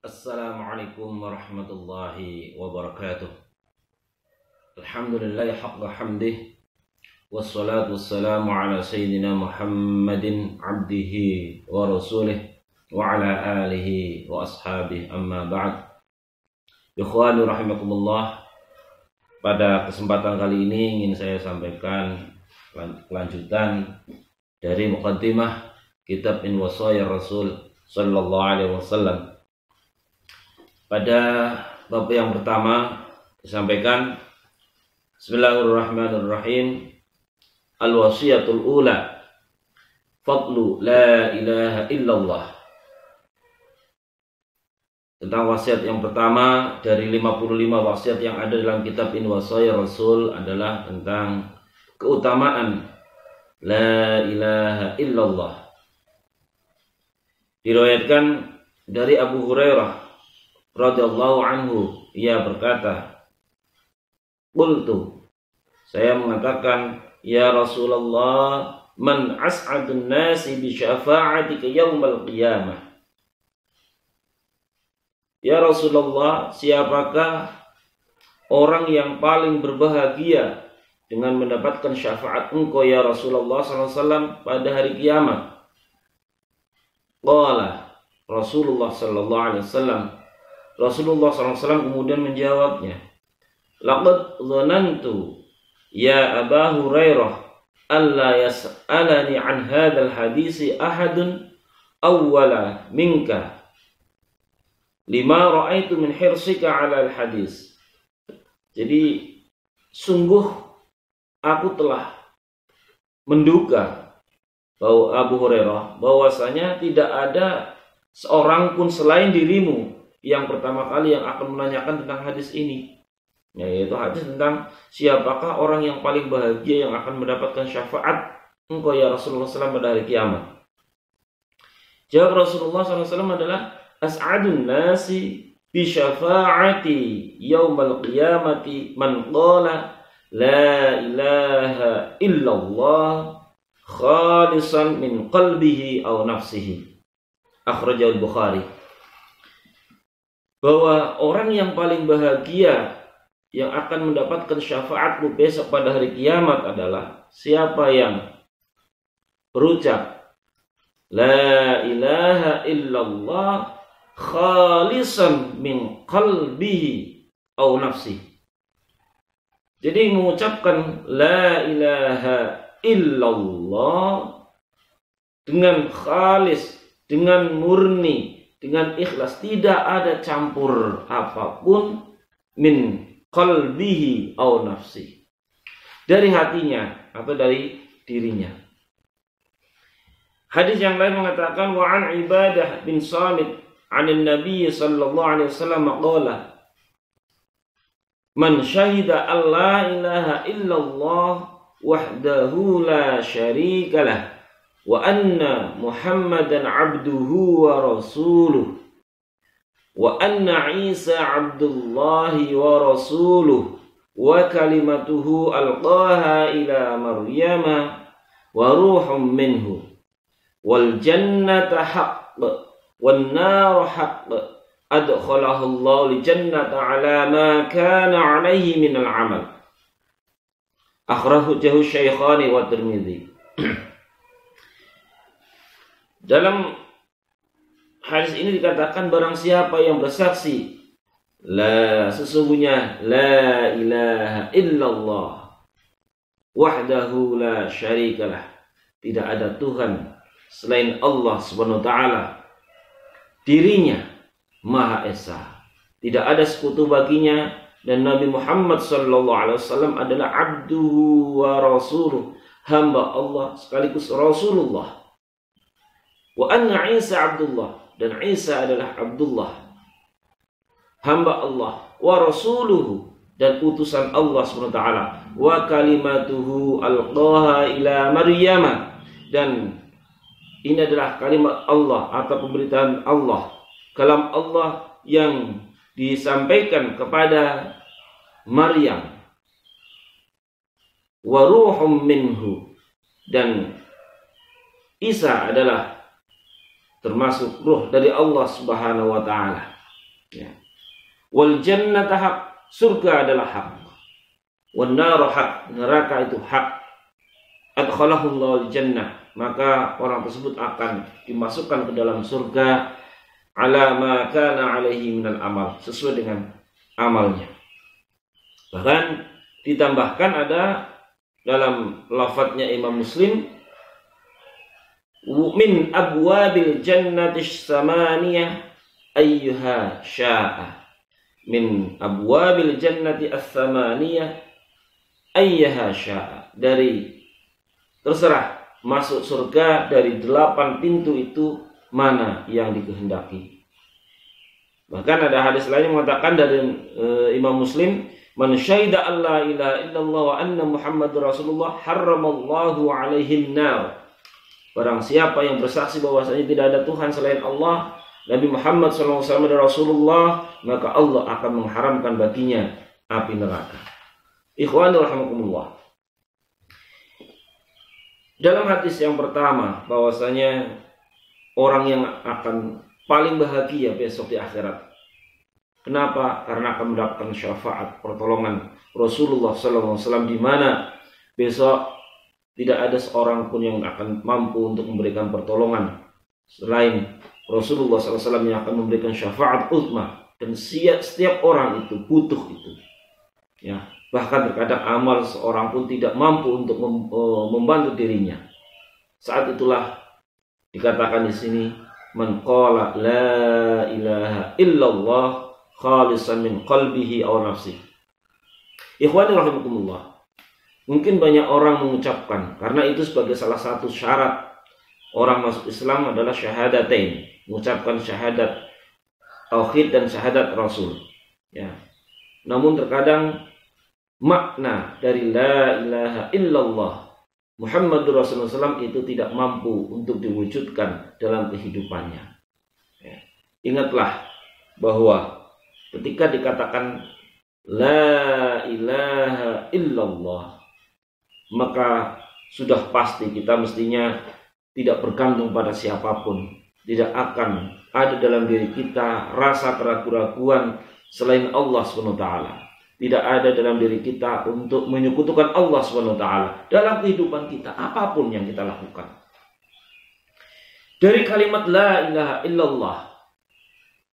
Assalamualaikum warahmatullahi wabarakatuh. Alhamdulillah haqqa hamdih. Wassalatu wassalamu ala sayyidina Muhammadin abdihi wa rasulih wa ala alihi wa ashabihi amma ba'd. Ikhwani rahimakumullah. Pada kesempatan kali ini ingin saya sampaikan kelanjutan dari muqaddimah kitab In Wasaya Rasul sallallahu alaihi wasallam. Pada bab yang pertama disampaikan Bismillahirrahmanirrahim. Al-wasiyatul ula fadlu la ilaha illallah. Tentang wasiat yang pertama dari 55 wasiat yang ada dalam kitab In Wasaya Rasul adalah tentang keutamaan la ilaha illallah. Diriwayatkan dari Abu Hurairah radhiyallahu anhu, ia berkata, qultu, saya mengatakan, ya Rasulullah, man as'adun nasi bi syafa'atika yaumal qiyamah. Ya Rasulullah, siapakah orang yang paling berbahagia dengan mendapatkan syafaat engkau ya Rasulullah SAW pada hari kiamat? Qala Rasulullah SAW kemudian menjawabnya, laqad dhanantu ya Aba Hurairah alla yas'alani an hadzal hadisi ahadun awwala minka lima ra'aitu min hirsika 'ala al-hadis. Jadi sungguh aku telah menduga bahwa Abu Hurairah bahwasanya tidak ada seorang pun selain dirimu yang pertama kali yang akan menanyakan tentang hadis ini, yaitu hadis tentang siapakah orang yang paling bahagia yang akan mendapatkan syafaat engkau ya Rasulullah SAW pada hari kiamat. Jawab Rasulullah SAW adalah as'adun nasi bi syafa'ati yaumal qiyamati man qala la ilaha illallah khalisan min qalbihi aw nafsihi. Akhrajahu Bukhari. Bahwa orang yang paling bahagia yang akan mendapatkan syafaatmu besok pada hari kiamat adalah siapa yang berucap la ilaha illallah khalisan min qalbihi aw nafsi. Jadi mengucapkan la ilaha illallah dengan khalis, dengan murni, dengan ikhlas, tidak ada campur apapun, min qalbihi aw nafsi, dari hatinya atau dari dirinya. Hadis yang lain mengatakan wa an Ibadah bin Samit 'anil Nabi sallallahu alaihi wasallam qala man syahida alla ilaha illallah wahdahu la syarikalah wa anna Muhammadan abduhu wa rasuluh wa anna Isa abdullahi wa rasuluh wa kalimatuhu alqaha ila Maryama wa ruhum minhu wal jannata haqq wan nar haqq adkhalahu Allah li jannata ala ma kana alaihi min al amal. Akhrajahu Syaikhani wa Tirmidzi. Dalam hadis ini dikatakan barang siapa yang bersaksi sesungguhnya la ilaha illallah wahdahu la syarikalah, tidak ada Tuhan selain Allah Subhanahu wa taala, dirinya Maha Esa, tidak ada sekutu baginya, dan Nabi Muhammad sallallahu alaihi wasallam adalah abduhu wa rasuluh, hamba Allah sekaligus Rasulullah. Wa anna Isa abdullah, dan Isa adalah Abdullah, hamba Allah, wa rasuluhu, dan utusan Allah SWT, wa kalimatuhu alqaha ila Maryama, dan ini adalah kalimat Allah atau pemberitaan Allah, kalam Allah yang disampaikan kepada Maryam, wa ruhum minhu, dan Isa adalah termasuk ruh dari Allah Subhanahu wa taala. Ya. Wal jannata haq, surga adalah hak. Wan naru haq, neraka itu hak. Adkhalahullahu al-jannah, maka orang tersebut akan dimasukkan ke dalam surga ala ma kana alaihi minal amal, sesuai dengan amalnya. Bahkan ditambahkan ada dalam lafadznya Imam Muslim, min abwabil jannati samaniyah ayyuha sya'a. Min abwabil jannati as-samaniyah ayyuha sya'a. Dari terserah masuk surga dari 8 pintu itu mana yang dikehendaki. Bahkan ada hadis lain yang mengatakan dari Imam Muslim, man syahida alla ilaha illallah wa anna muhammadur rasulullah harramallahu alaihin nar. Barang siapa yang bersaksi bahwasanya tidak ada Tuhan selain Allah, Nabi Muhammad SAW dan Rasulullah, maka Allah akan mengharamkan baginya api neraka. Ikhwani rahimakumullah. Dalam hadis yang pertama, bahwasanya orang yang akan paling bahagia besok di akhirat. Kenapa? Karena akan mendapatkan syafaat, pertolongan Rasulullah SAW, di mana besok tidak ada seorang pun yang akan mampu untuk memberikan pertolongan selain Rasulullah SAW yang akan memberikan syafaat uzma. Dan setiap orang itu butuh itu. Ya. Bahkan terkadang amal seorang pun tidak mampu untuk membantu dirinya. Saat itulah dikatakan di sini, man qala la ilaha illallah khalisan min qalbihi aw nafsihi. Ikhwani rahimakumullah. Mungkin banyak orang mengucapkan, karena itu sebagai salah satu syarat orang masuk Islam adalah syahadatain, mengucapkan syahadat tauhid dan syahadat Rasul. Ya. Namun terkadang makna dari la ilaha illallah Muhammadur Rasulullah SAW itu tidak mampu untuk diwujudkan dalam kehidupannya. Ya. Ingatlah bahwa ketika dikatakan la ilaha illallah, maka sudah pasti kita mestinya tidak bergantung pada siapapun. Tidak akan ada dalam diri kita rasa keraguan-keraguan selain Allah SWT. Tidak ada dalam diri kita untuk menyekutukan Allah SWT dalam kehidupan kita, apapun yang kita lakukan. Dari kalimat la ilaha illallah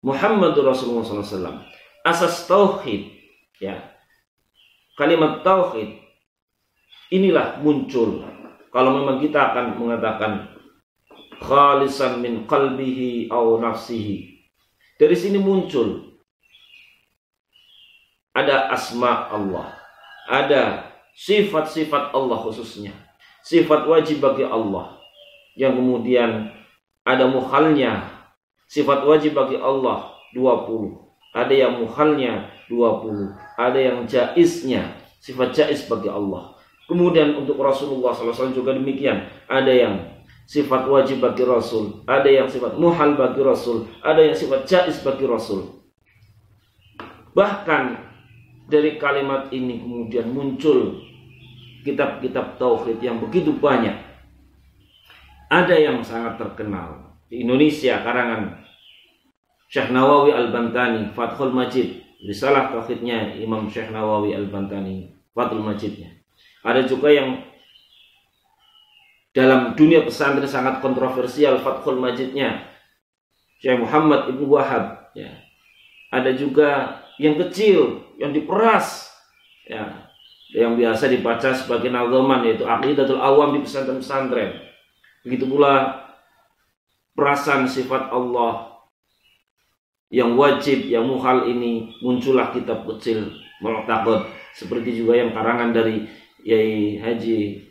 Muhammadur Rasulullah SAW, asas tauhid, ya, kalimat tauhid inilah muncul kalau memang kita akan mengatakan khalisan min qalbihi aw nafsihi. Dari sini muncul ada asma Allah, ada sifat-sifat Allah khususnya, sifat wajib bagi Allah, yang kemudian ada muhalnya. Sifat wajib bagi Allah 20, ada yang muhalnya 20, ada yang jaiznya, sifat jaiz bagi Allah. Kemudian untuk Rasulullah SAW juga demikian, ada yang sifat wajib bagi Rasul, ada yang sifat muhal bagi Rasul, ada yang sifat jaiz bagi Rasul. Bahkan dari kalimat ini kemudian muncul kitab-kitab tauhid yang begitu banyak. Ada yang sangat terkenal di Indonesia, karangan Syekh Nawawi Al-Bantani, Fathul Majid, risalah tauhidnya Imam Syekh Nawawi Al-Bantani, Fathul Majidnya. Ada juga yang dalam dunia pesantren sangat kontroversial, Fathul Majidnya Syekh Muhammad Ibn Wahab, ya. Ada juga yang kecil, yang diperas, ya, yang biasa dibaca sebagai nazaman, yaitu Aqidatul Awam di pesantren-pesantren. Begitu pula perasan sifat Allah yang wajib, yang muhal ini, muncullah kitab kecil Mu'taqad, seperti juga yang karangan dari Yai Haji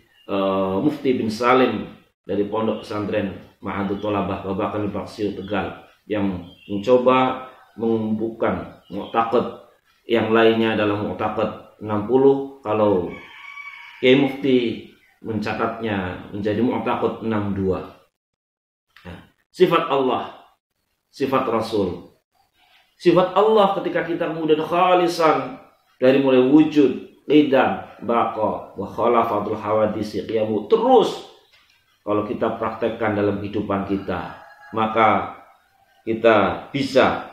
Mufti bin Salim dari Pondok Pesantren Ma'hadut Thalabah Babakan di Paksir Tegal, yang mencoba mengumpulkan Mu'taqad yang lainnya dalam Mu'taqad 60. Kalau Yai Mufti mencatatnya menjadi Mu'taqad 62. Nah, sifat Allah, sifat Rasul. Sifat Allah ketika kita kemudian khalisan dari mulai wujud, qidam, baqa, wa khalafatul hawadisi, qiyamu, terus kalau kita praktekkan dalam kehidupan kita, maka kita bisa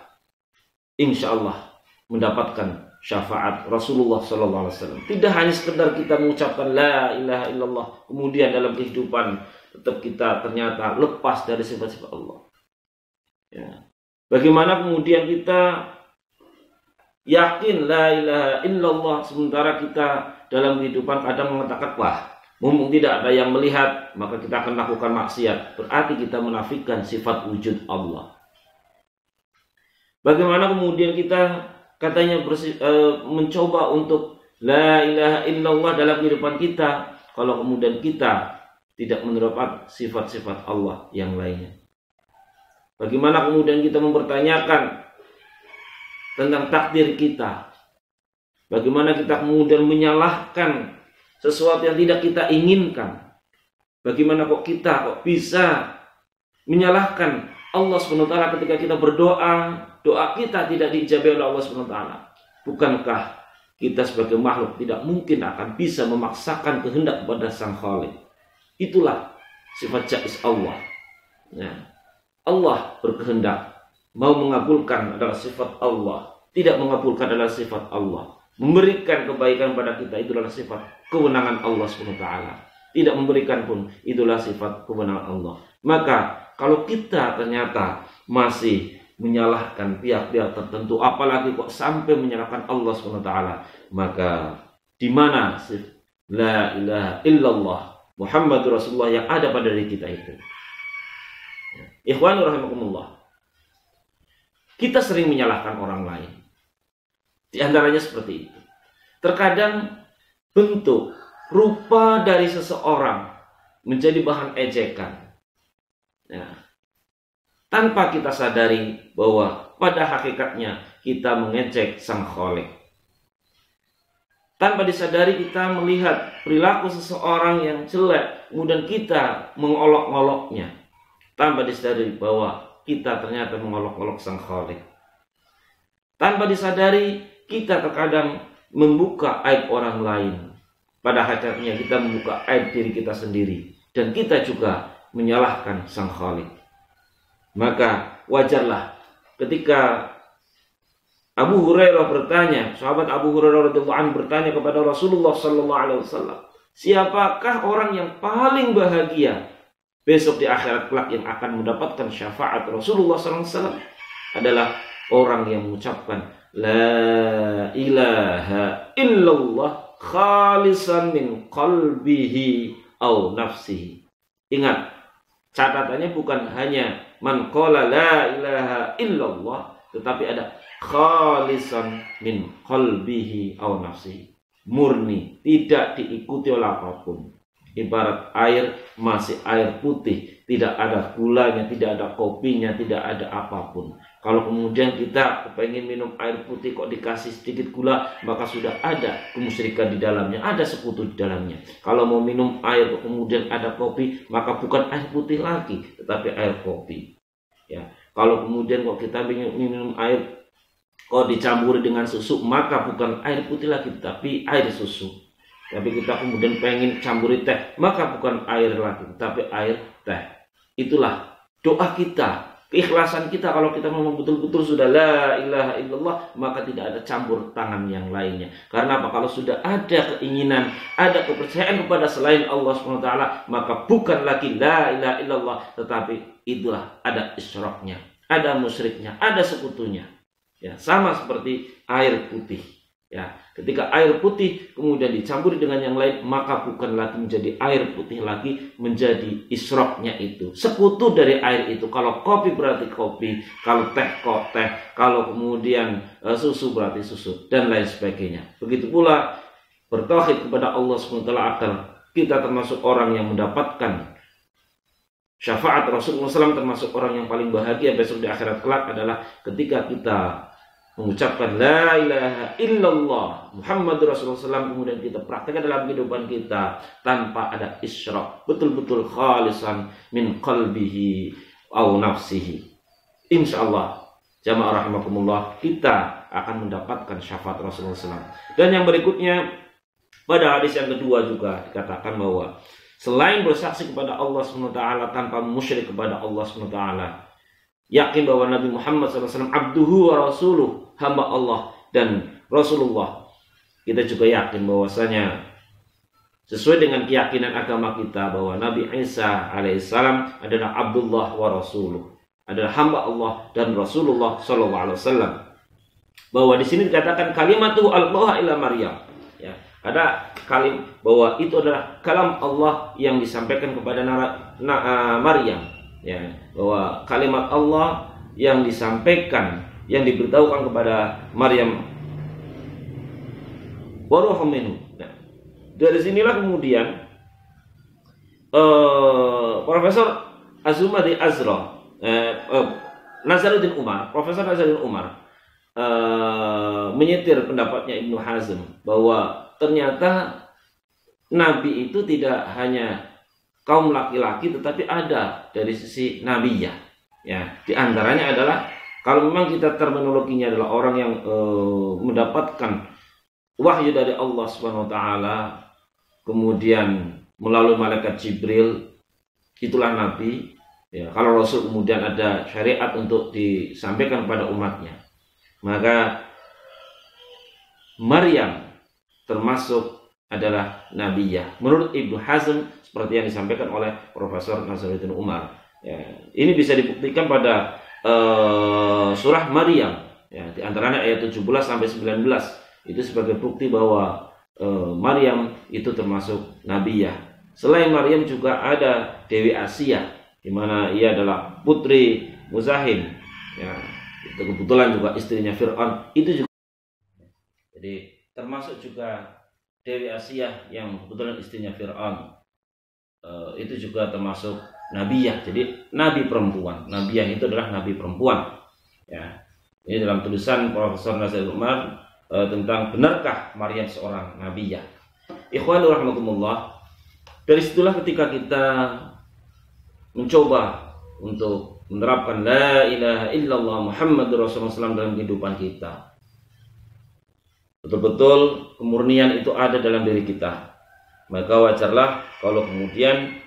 insya Allah mendapatkan syafaat Rasulullah SAW. Tidak hanya sekedar kita mengucapkan la ilaha illallah, kemudian dalam kehidupan tetap kita ternyata lepas dari sifat-sifat Allah. Ya. Bagaimana kemudian kita yakin la ilaha illallah sementara kita dalam kehidupan kadang mengatakan wah, mumpung tidak ada yang melihat maka kita akan lakukan maksiat. Berarti kita menafikan sifat wujud Allah. Bagaimana kemudian kita katanya mencoba untuk la ilaha illallah dalam kehidupan kita, kalau kemudian kita tidak menerapkan sifat-sifat Allah yang lainnya. Bagaimana kemudian kita mempertanyakan tentang takdir kita. Bagaimana kita kemudian menyalahkan sesuatu yang tidak kita inginkan. Bagaimana kok bisa menyalahkan Allah SWT ketika kita berdoa, doa kita tidak diijabah oleh Allah SWT. Bukankah kita sebagai makhluk tidak mungkin akan bisa memaksakan kehendak kepada Sang Khalik? Itulah sifat jaiz Allah. Ya. Allah berkehendak, mau mengabulkan adalah sifat Allah, tidak mengabulkan adalah sifat Allah. Memberikan kebaikan pada kita itu adalah sifat kewenangan Allah SWT. Tidak memberikan pun itulah sifat kewenangan Allah. Maka kalau kita ternyata masih menyalahkan pihak-pihak tertentu, apalagi kok sampai menyalahkan Allah SWT, maka di mana la ilaha illallah Muhammadur Rasulullah yang ada pada diri kita itu? Ikhwanur rahimakumullah. Kita sering menyalahkan orang lain. Di antaranya seperti itu. Terkadang bentuk, rupa dari seseorang menjadi bahan ejekan. Ya. Tanpa kita sadari bahwa pada hakikatnya kita mengejek Sang Khalik. Tanpa disadari kita melihat perilaku seseorang yang jelek, kemudian kita mengolok-oloknya. Tanpa disadari bahwa kita ternyata mengolok-olok Sang Khalik. Tanpa disadari kita terkadang membuka aib orang lain. Pada hakikatnya kita membuka aib diri kita sendiri. Dan kita juga menyalahkan Sang Khalik. Maka wajarlah ketika Abu Hurairah bertanya, sahabat Abu Hurairah radhiyallahu anhu bertanya kepada Rasulullah sallallahu alaihi wasallam, siapakah orang yang paling bahagia besok di akhirat kelak yang akan mendapatkan syafaat Rasulullah sallallahu alaihi wasallam? Adalah orang yang mengucapkan la ilaha illallah khalisan min qalbihi au nafsihi. Ingat, catatannya bukan hanya man qala la ilaha illallah, tetapi ada khalisan min qalbihi au nafsihi. Murni, tidak diikuti oleh apapun. Ibarat air, masih air putih, tidak ada gulanya, tidak ada kopinya, tidak ada apapun. Kalau kemudian kita pengen minum air putih kok dikasih sedikit gula, maka sudah ada kemusyrikan di dalamnya, ada sekutu di dalamnya. Kalau mau minum air kok kemudian ada kopi, maka bukan air putih lagi, tetapi air kopi. Ya, kalau kemudian kok kita minum air kok dicampuri dengan susu, maka bukan air putih lagi, tapi air susu. Tapi kita kemudian pengen campuri teh, maka bukan air lagi, tapi air teh. Itulah doa kita, keikhlasan kita. Kalau kita memang betul-betul sudah la ilaha illallah, maka tidak ada campur tangan yang lainnya. Karena apa? Kalau sudah ada keinginan, ada kepercayaan kepada selain Allah SWT, maka bukan lagi la ilaha illallah, tetapi itulah ada isyroknya, ada musyriknya, ada sekutunya. Ya, sama seperti air putih. Ya, ketika air putih kemudian dicampuri dengan yang lain, maka bukan lagi menjadi air putih lagi, menjadi isroknya itu, sekutu dari air itu. Kalau kopi berarti kopi, kalau teh kok teh, kalau kemudian susu berarti susu, dan lain sebagainya. Begitu pula bertauhid kepada Allah SWT agar kita termasuk orang yang mendapatkan syafaat Rasulullah SAW, termasuk orang yang paling bahagia besok di akhirat kelak adalah ketika kita mengucapkan la ilaha illallah Muhammadur Rasulullah SAW, kemudian kita praktekkan dalam kehidupan kita tanpa ada isyrak, betul-betul khalisan min qalbihi au nafsihi. Insyaallah jamaah rahimakumullah, kita akan mendapatkan syafaat Rasulullah SAW. Dan yang berikutnya, pada hadis yang kedua juga dikatakan bahwa selain bersaksi kepada Allah SWT tanpa musyrik kepada Allah SWT, yakin bahwa Nabi Muhammad SAW abduhu wa rasuluh, hamba Allah dan Rasulullah. Kita juga yakin bahwasanya sesuai dengan keyakinan agama kita bahwa Nabi Isa alaihissalam adalah Abdullah wa Rasuluh, adalah hamba Allah dan Rasulullah sallallahu alaihi wasallam. Bahwa di sini dikatakan kalimatu Allah ila Maryam. Ya, ada kalim bahwa itu adalah kalam Allah yang disampaikan kepada Maryam. Ya, bahwa kalimat Allah yang disampaikan, yang diberitahukan kepada Maryam. Wa ruhum minhu. Dari sinilah kemudian Profesor Azumadi Azra, Nazaruddin Umar, Profesor Nazaruddin Umar menyetir pendapatnya Ibnu Hazm bahwa ternyata Nabi itu tidak hanya kaum laki-laki, tetapi ada dari sisi nabiyah. Ya, di antaranya adalah kalau memang kita terminologinya adalah orang yang mendapatkan wahyu dari Allah Subhanahu wa taala, kemudian melalui malaikat Jibril, itulah Nabi. Ya, kalau Rasul kemudian ada syariat untuk disampaikan kepada umatnya, maka Maryam termasuk adalah nabiyah menurut Ibnu Hazm, seperti yang disampaikan oleh Profesor Nazaruddin Umar. Ya, ini bisa dibuktikan pada surah Maryam, ya, di antaranya ayat 17 sampai 19 itu sebagai bukti bahwa Maryam itu termasuk nabiyah. Selain Maryam juga ada Dewi Asia, di mana ia adalah putri Muzahim. Ya, itu kebetulan juga istrinya Fir'aun. Itu juga. Jadi termasuk juga Dewi Asia yang kebetulan istrinya Fir'aun. Itu juga termasuk nabiyah. Jadi nabi perempuan. Nabiyah itu adalah nabi perempuan. Ya. Ini dalam tulisan Profesor Nazaruddin Umar tentang benarkah Maryam seorang nabiyah. Ikhwanul rahmatullah. Dari situlah ketika kita mencoba untuk menerapkan la ilaha illallah Muhammadur Rasulullah SAW dalam kehidupan kita, betul-betul kemurnian itu ada dalam diri kita, maka wajarlah kalau kemudian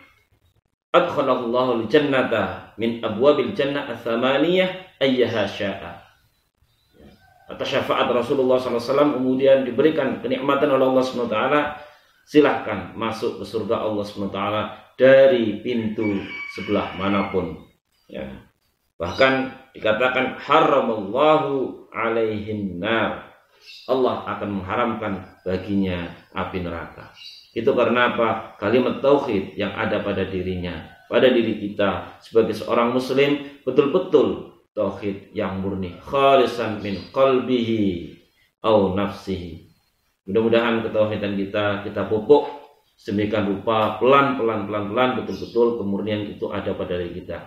adkhalallahu al-jannata min abwabil jannah ats-tsamaniyah ayyaha syaa. Atas syafaat Rasulullah SAW kemudian diberikan kenikmatan oleh Allah SWT, silahkan masuk ke surga Allah SWT dari pintu sebelah manapun. Ya. Bahkan dikatakan haramallahu alaihin nar, Allah akan mengharamkan baginya api neraka. Itu karena apa? Kalimat tauhid yang ada pada dirinya, pada diri kita sebagai seorang muslim, betul-betul tauhid yang murni, khalisan min qalbihi au nafsihi. Mudah-mudahan ketauhidan kita pupuk sedemikian rupa, pelan-pelan betul-betul kemurnian itu ada pada diri kita.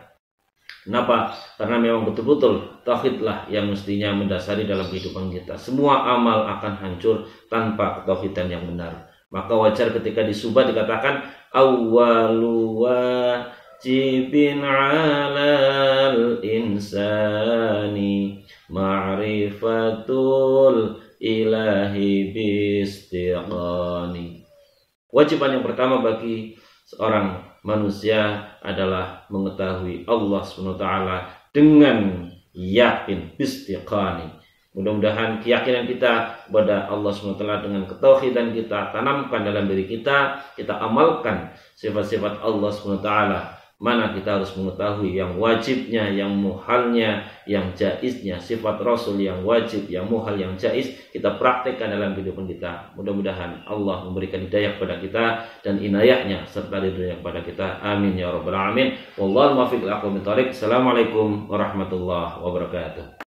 Kenapa? Karena memang betul-betul tauhidlah yang mestinya mendasari dalam kehidupan kita. Semua amal akan hancur tanpa ketauhidan yang benar. Maka wajar ketika di Subah dikatakan awwalu wajibin 'alal insani ma'rifatul ilahi bistiqani. Kewajiban yang pertama bagi seorang manusia adalah mengetahui Allah SWT dengan yakin, bistiqani. Mudah-mudahan keyakinan kita kepada Allah SWT dengan ketauhidan kita tanamkan dalam diri kita, kita amalkan sifat-sifat Allah SWT. Mana kita harus mengetahui yang wajibnya, yang muhalnya, yang jaiznya, sifat Rasul yang wajib, yang muhal, yang jaiz, kita praktekkan dalam kehidupan kita. Mudah-mudahan Allah memberikan hidayah kepada kita dan inayahnya serta ridhonya kepada kita. Amin ya rabbal alamin. Wallahul muwaffiq ila aqwamit thoriq. Assalamualaikum warahmatullahi wabarakatuh.